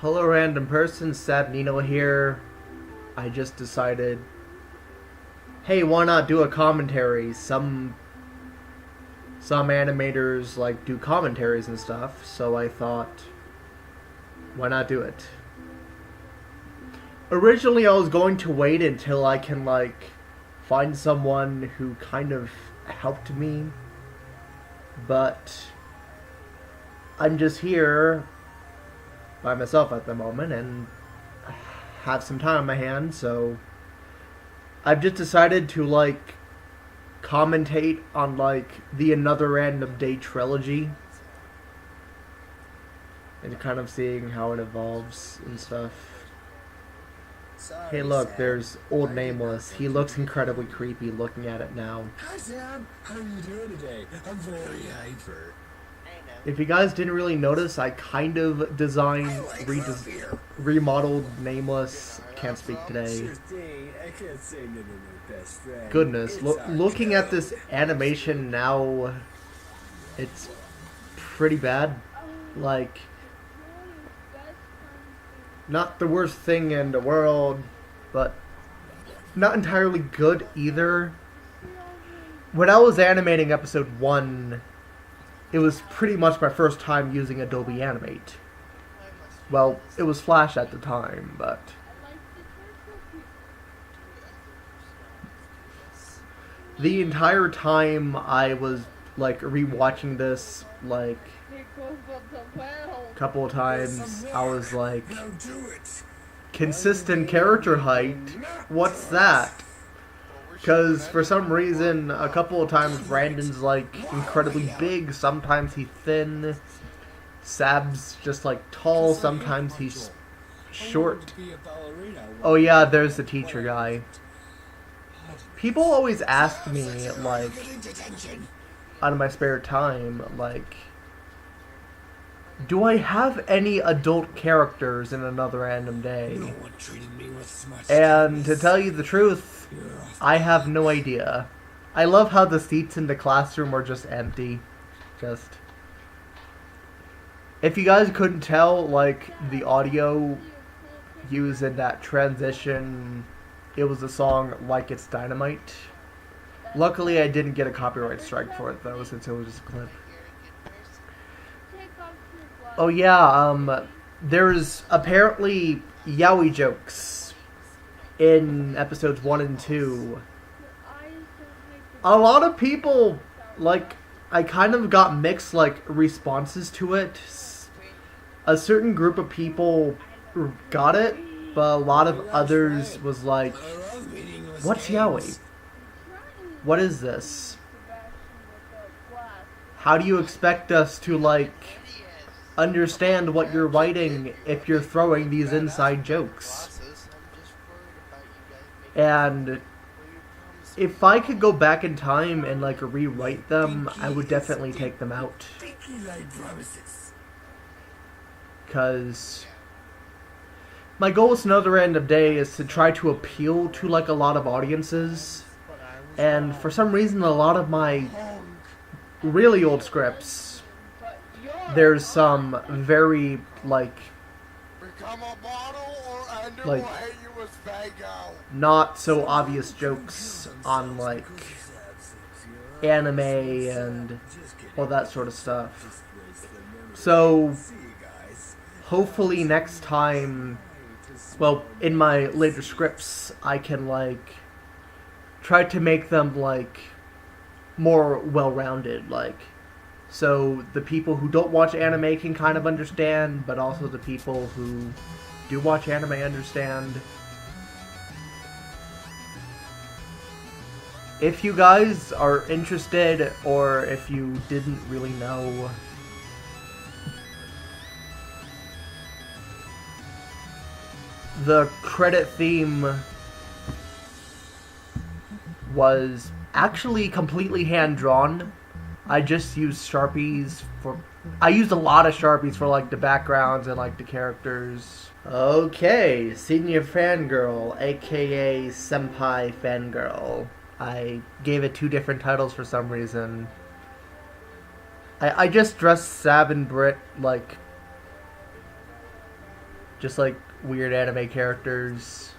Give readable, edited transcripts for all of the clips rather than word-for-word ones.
Hello random person, Sab Nino here. I just decided, hey, why not do a commentary? Some animators like do commentaries and stuff, so I thought, why not do it? Originally I was going to wait until I can find someone who kind of helped me, but I'm just here by myself at the moment and have some time on my hands, so I've just decided to commentate on the Another Random Day trilogy and kind of seeing how it evolves and stuff. Hey look, there's Old Nameless. He looks incredibly creepy looking at it now. Hi Sam, how are you doing today? I'm very hyper. If you guys didn't really notice, I kind of remodeled Nameless. Can't speak today. Goodness, looking at this animation now, it's pretty bad. Not the worst thing in the world, but not entirely good either. When I was animating episode 1, it was pretty much my first time using Adobe Animate. Well, it was Flash at the time, but the entire time I was rewatching this a couple of times, I was like, consistent character height? What's that? Because for some reason, a couple of times Brandon's incredibly big, sometimes he's thin, Sab's just tall, sometimes he's short. Oh yeah, there's the teacher guy. People always ask me, out of my spare time, do I have any adult characters in Another Random Day? And to tell you the truth, I have no idea. I love how the seats in the classroom are just empty. If you guys couldn't tell, the audio used in that transition, it was the song Like It's Dynamite. Luckily, I didn't get a copyright strike for it, though, since it was just a clip. Oh yeah, there's apparently yaoi jokes in episodes 1 and 2. A lot of people, I kind of got mixed, responses to it. A certain group of people got it, but a lot of others was like, what's yaoi? What is this? How do you expect us to, understand what you're writing if you're throwing these inside jokes? And if I could go back in time and rewrite them, I would definitely take them out. Because my goal with Another Random Day is to try to appeal to a lot of audiences. And for some reason, a lot of my really old scripts, there's some very not so obvious jokes on anime and all that sort of stuff. So hopefully next time, well, in my later scripts, I can try to make them more well-rounded, so the people who don't watch anime can kind of understand, but also the people who do watch anime understand. If you guys are interested, or if you didn't really know, the credit theme was actually completely hand-drawn. I just used Sharpies I used a lot of Sharpies for the backgrounds and the characters. Okay, Senior Fangirl, aka Senpai Fangirl. I gave it 2 different titles for some reason. I just dressed Sab and Britt just like weird anime characters.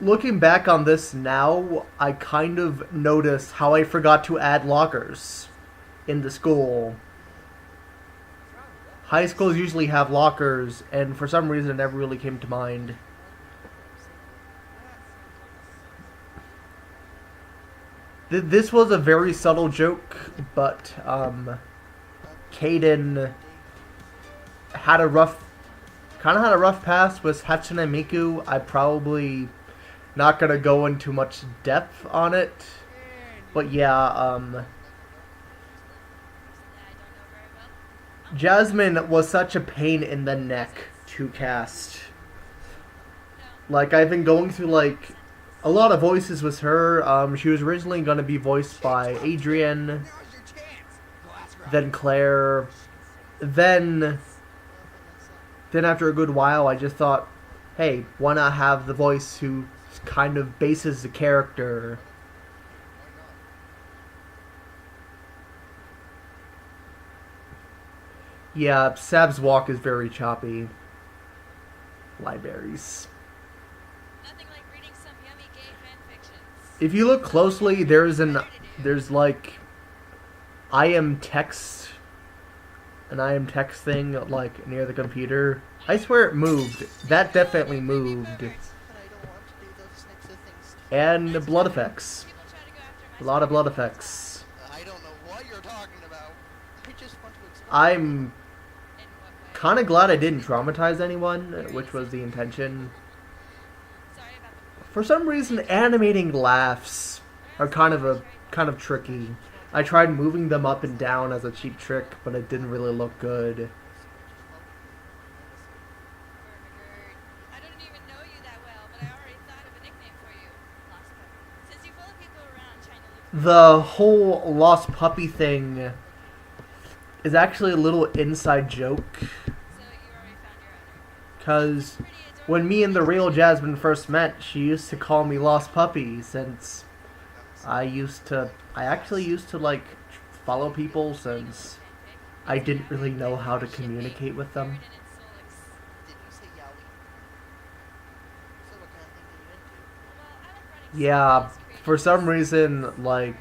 Looking back on this now, I kind of noticed how I forgot to add lockers in the school. High schools usually have lockers, and for some reason it never really came to mind. This was a very subtle joke, but Kaden had a rough pass with Hatsune Miku. I probably not gonna go into much depth on it, but yeah, Jasmine was such a pain in the neck to cast. Like, I've been going through like a lot of voices with her. She was originally gonna be voiced by Adrian, then Claire, then after a good while, I just thought, hey, why not have the voice who kind of bases the character? Yeah, Sab's walk is very choppy. Libraries. Nothing like reading some yummy gay fanfictions. If you look closely, there's like I am text thing like near the computer. I swear it moved. That definitely moved. And blood effects. A lot of blood effects. I don't know what you're talking about. I just want to explain. I'm kind of glad I didn't traumatize anyone, which was the intention. For some reason, animating laughs are kind of tricky. I tried moving them up and down as a cheap trick, but it didn't really look good. I don't even know you that well, but I already thought of a nickname for you. Lost Puppy. Since you follow people around trying to look The whole lost puppy thing is actually a little inside joke. so you already found your owner. Because when me and the real Jasmine first met, she used to call me Lost Puppy, since I actually used to like follow people, since I didn't really know how to communicate with them. Did you say yaoi? So what kind of thing are you into? Yeah, for some reason, like,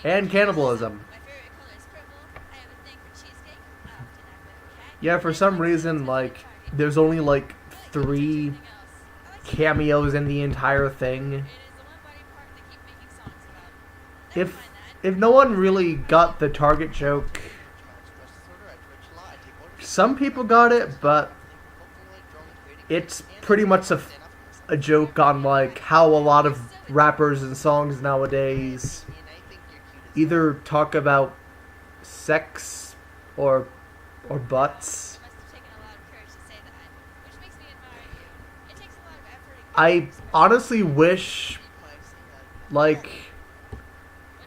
and cannibalism. My favorite color is purple. I have a thing for cheesecake. Often I'm with a cat. Yeah, for some reason, like, there's only like 3 cameos in the entire thing. It is the one body part they keep making songs about. Never If mind that. no one really got the Target joke, Express disorder, I twitch a lot, I take orders. some people got it, but it's pretty much a joke on like how a lot of rappers and songs nowadays either talk about sex or butts. You must have taken a lot of courage to say that, which makes me admire you. It takes a lot of effort and I guts. honestly wish, like, What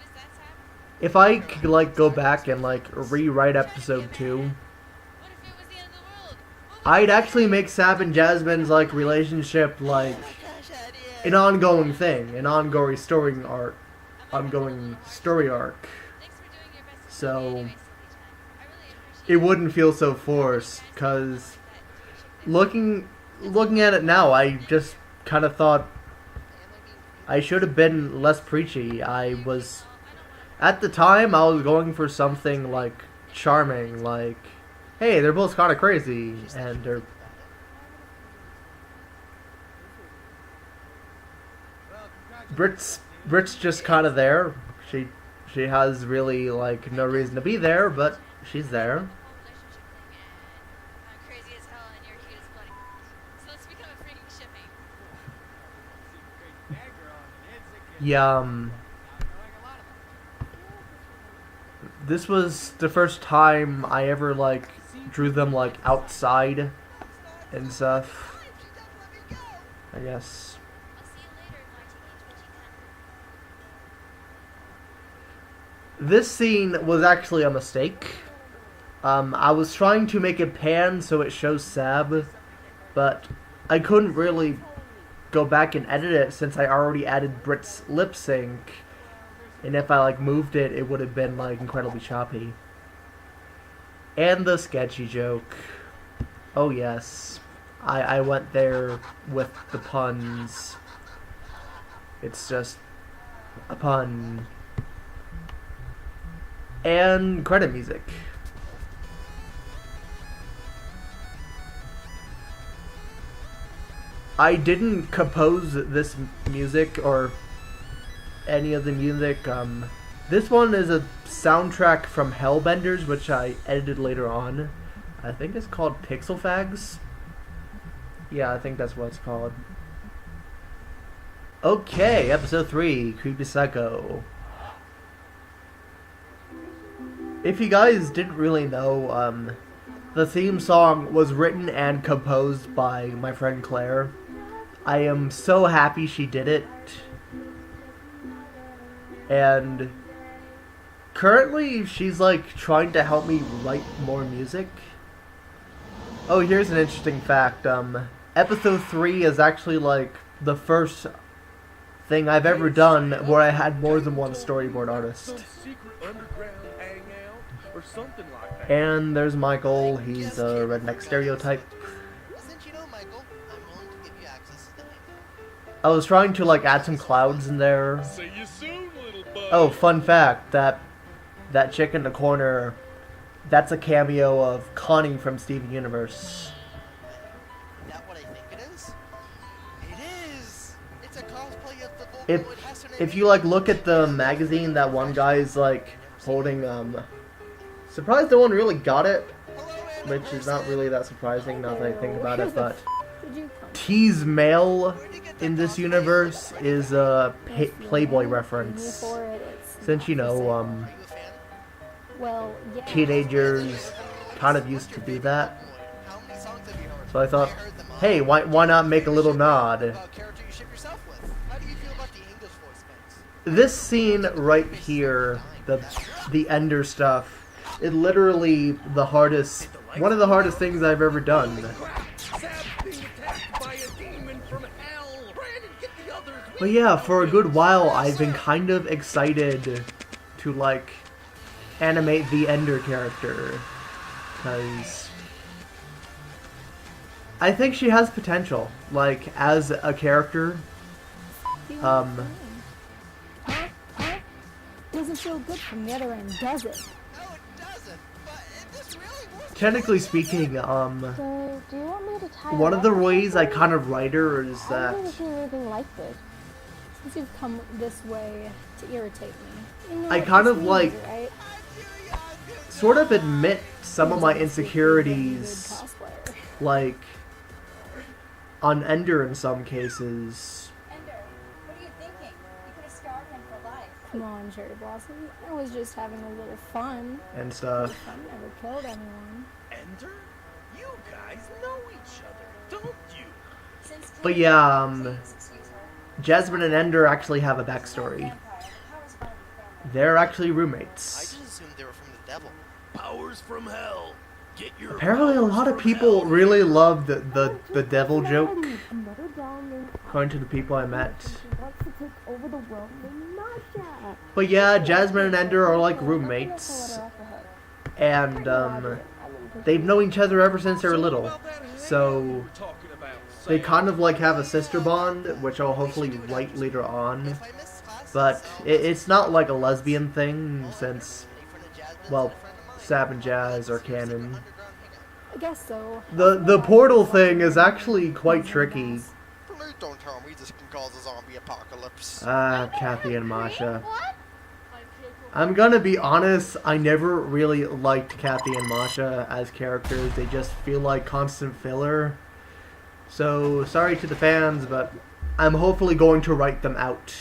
is that, Sam? if I could like go back and like rewrite episode 2, What if it was the end of the world? What would I'd actually make Sab and Jasmine's like relationship like Gosh, an ongoing thing, an ongoing story arc. Ongoing story arc. Thanks for doing your best to So, see me anyway, Silly Time. I really appreciate it wouldn't feel so forced, cause looking at it now, I just kind of thought I should have been less preachy. At the time, I was going for something like charming, like, hey, they're both kind of crazy, and they're Brit's just kind of there. She has really like no reason to be there, but she's there. whole relationship thing, and I'm crazy as hell, and you're cute as bloody. So let's become a freaking shipping. Yeah, this was the first time I ever like drew them like outside and stuff. I guess. I'll see you later, my teeny twitchy cunt. This scene was actually a mistake. I was trying to make it pan so it shows Sab, but I couldn't really go back and edit it since I already added Brit's lip sync. And if I like moved it, it would have been like incredibly choppy. And the sketchy joke. Oh yes. I went there with the puns. It's just a pun. And credit music. I didn't compose this music or any of the music. This one is a soundtrack from Hellbenders, which I edited later on. I think it's called Pixel Fags. Yeah, I think that's what it's called. Okay, episode 3, Creepy Psycho. If you guys didn't really know, the theme song was written and composed by my friend Claire. I am so happy she did it. And currently she's like trying to help me write more music. Oh, here's an interesting fact. Episode 3 is actually like the first thing I've ever done where I had more than one storyboard artist. And there's Michael. He's a redneck stereotype. Since you know Michael, I'm willing to give you access to the hangout. I was trying to like add some clouds in there. See you soon, little bud. Oh, fun fact, that chick in the corner, that's a cameo of Connie from Steven Universe. Is that what I think it is? It is! It's a cosplay of the Vocaloid Hassan. If you like look at the magazine, that one guy's like holding surprised no one really got it, which is not really that surprising now that I think about it, but T's male in this universe is a Playboy reference. Since, you know, teenagers kind of used to do that. So I thought, hey, why not make a little nod? This scene right here, the Ender stuff, is literally one of the hardest things I've ever done. But yeah, for a good while I've been kind of excited to like animate the Ender character, because I think she has potential, like as a character. Doesn't feel good from the other end, does it? No, it doesn't. But this really works. Technically speaking, So, do you want me to tie one it of the up or ways I something? kind of write her is I that haven't seen anything like this. Since you've come this way to irritate me. You know I what kind this of means, like right? sort of admit some of my insecurities, Good cosplayer. like on Ender in some cases. Ender, what are you thinking? You could have scarred him for life. Come on, Cherry Blossom. I was just having a little fun. And stuff. Fun never killed anyone. Ender? You guys know each other, don't you? Since But yeah, Jasmine and Ender actually have a backstory. They're actually I roommates. just assumed they were from the devil. Powers from hell. Get your Apparently a powers lot of from people hell. really loved the devil joke, Another doll named according to the people I met. who wants to take over the world named Masha. But yeah, Jasmine and Ender are like How can I roommates, pull it off of her? and they've known each other ever since they were little. So they kind of like have a sister bond, which I'll hopefully write later on. If I missed class, But it's not like a lesbian thing, since, well, Sab and Jazz are canon. I guess so. The portal thing is actually quite tricky. Please don't tell me this can cause a zombie apocalypse. Ah, Kathy and Masha. I'm gonna be honest, I never really liked Kathy and Masha as characters. They just feel like constant filler. So, sorry to the fans, but I'm hopefully going to write them out.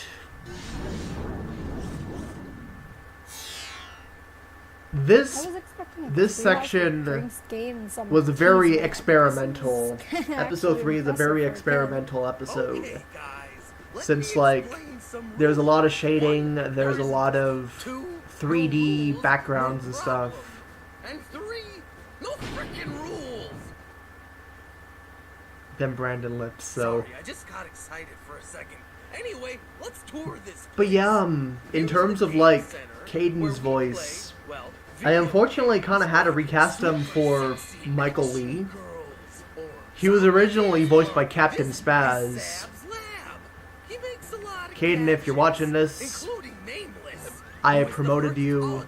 This section was very experimental. Episode 3 is a very experimental episode. Okay, guys, let Since, me like, explain some there's a lot of rules. shading, One, there's a there lot is of 2, 3D rules, backgrounds and no stuff. problem. And 3, no freaking rules. Then Brandon lips, so. Sorry, I just got excited for a second. Anyway, let's tour this. But yeah, place. in Here's terms the of game like center, Caden's where we voice, play, well, I unfortunately kind of had to recast him for Michael Lee. He was originally voiced by Captain Spaz. Caden, if you're watching this, I have promoted you.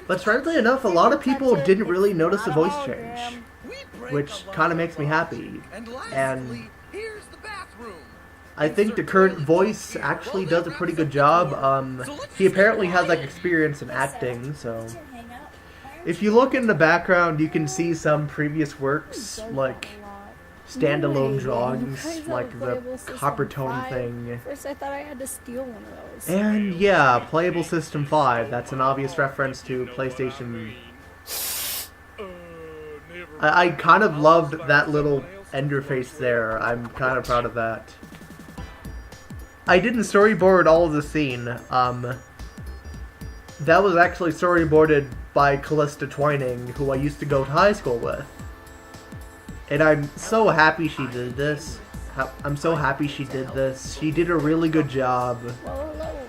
But strangely enough, a lot of people didn't really notice the voice change, which kind of makes me happy. And I think the current voice actually does a pretty good job. He apparently has like experience in acting, so if you look in the background, you can see some previous works, like standalone drawings, like the copper tone thing. First I thought I had to steal one of those. And yeah, Playable System 5. That's an obvious reference to PlayStation. I kind of loved that little ender face there. I'm kind of proud of that. I didn't storyboard all of the scene. That was actually storyboarded by Callista Twining, who I used to go to high school with. And I'm so happy she did this. I'm so happy she did this. She did a really good job.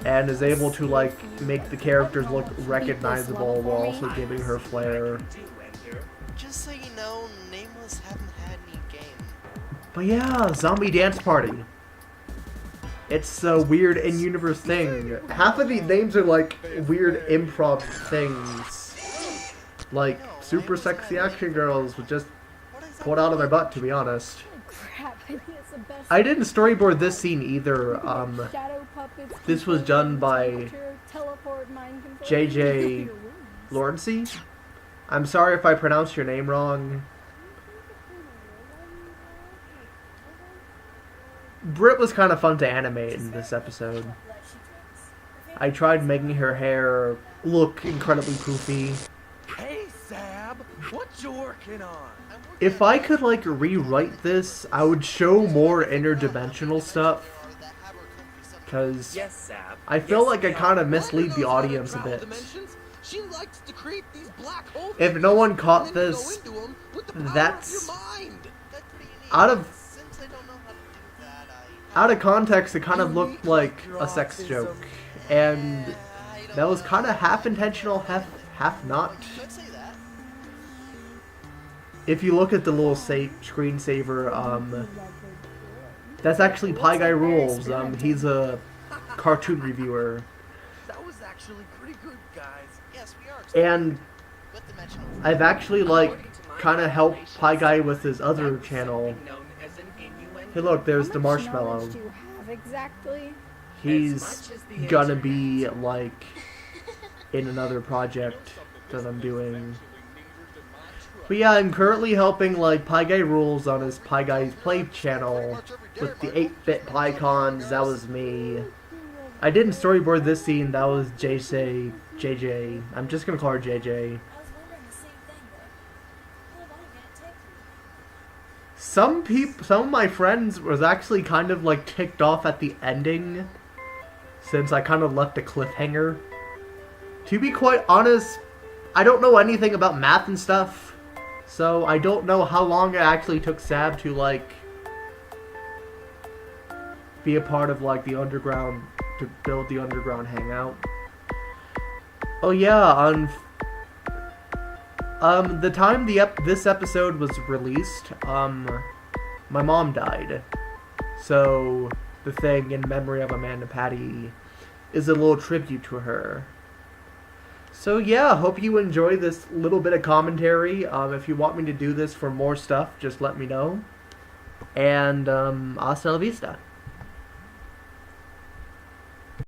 And is able to, like, make the characters look recognizable while also giving her flair. Just so you know, Nameless haven't had any game. But yeah, Zombie Dance Party. It's a weird in-universe thing. Half of these names are like weird improv things. Like Super Sexy Action Girls was just pulled out of my butt, to be honest. Crap, I think it's the best. I didn't storyboard this scene either. Shadow puppets, This was done by teleport, mind control. JJ Lawrence. I'm sorry if I pronounced your name wrong. Britt was kind of fun to animate in this episode. I tried making her hair look incredibly poofy. Hey, Sab, what you working on? If I could, like, rewrite this, I would show more interdimensional stuff. Because Yes, Sab. I feel like I kind of mislead the audience a bit. She likes to create these black holes. If no one caught this, that's out of context. It kind of looked like a sex joke, and that was kind of half intentional, half not. If you look at the little screensaver, that's actually Pie Guy Rules. He's a cartoon reviewer. That was actually pretty good, guys. Yes, we are. And I've actually, like, kind of helped Pie Guy with his other channel. Hey look, there's the marshmallow. Do you have exactly? He's gonna be, like, in another project that I'm doing. But yeah, I'm currently helping, like, Pie Guy Rules on his Pie Guy's Play channel with the 8-bit PyCons. That was me. I didn't storyboard this scene. That was JJ. I'm just gonna call her JJ. Some of my friends was actually kind of, like, ticked off at the ending, since I kind of left a cliffhanger. To be quite honest, I don't know anything about math and stuff, so I don't know how long it actually took Sab to, like, be a part of, like, the underground, to build the underground hangout. Oh yeah, on the time this episode was released, my mom died. So the thing in memory of Amanda Patty is a little tribute to her. So yeah, hope you enjoy this little bit of commentary. If you want me to do this for more stuff, just let me know. And hasta la vista.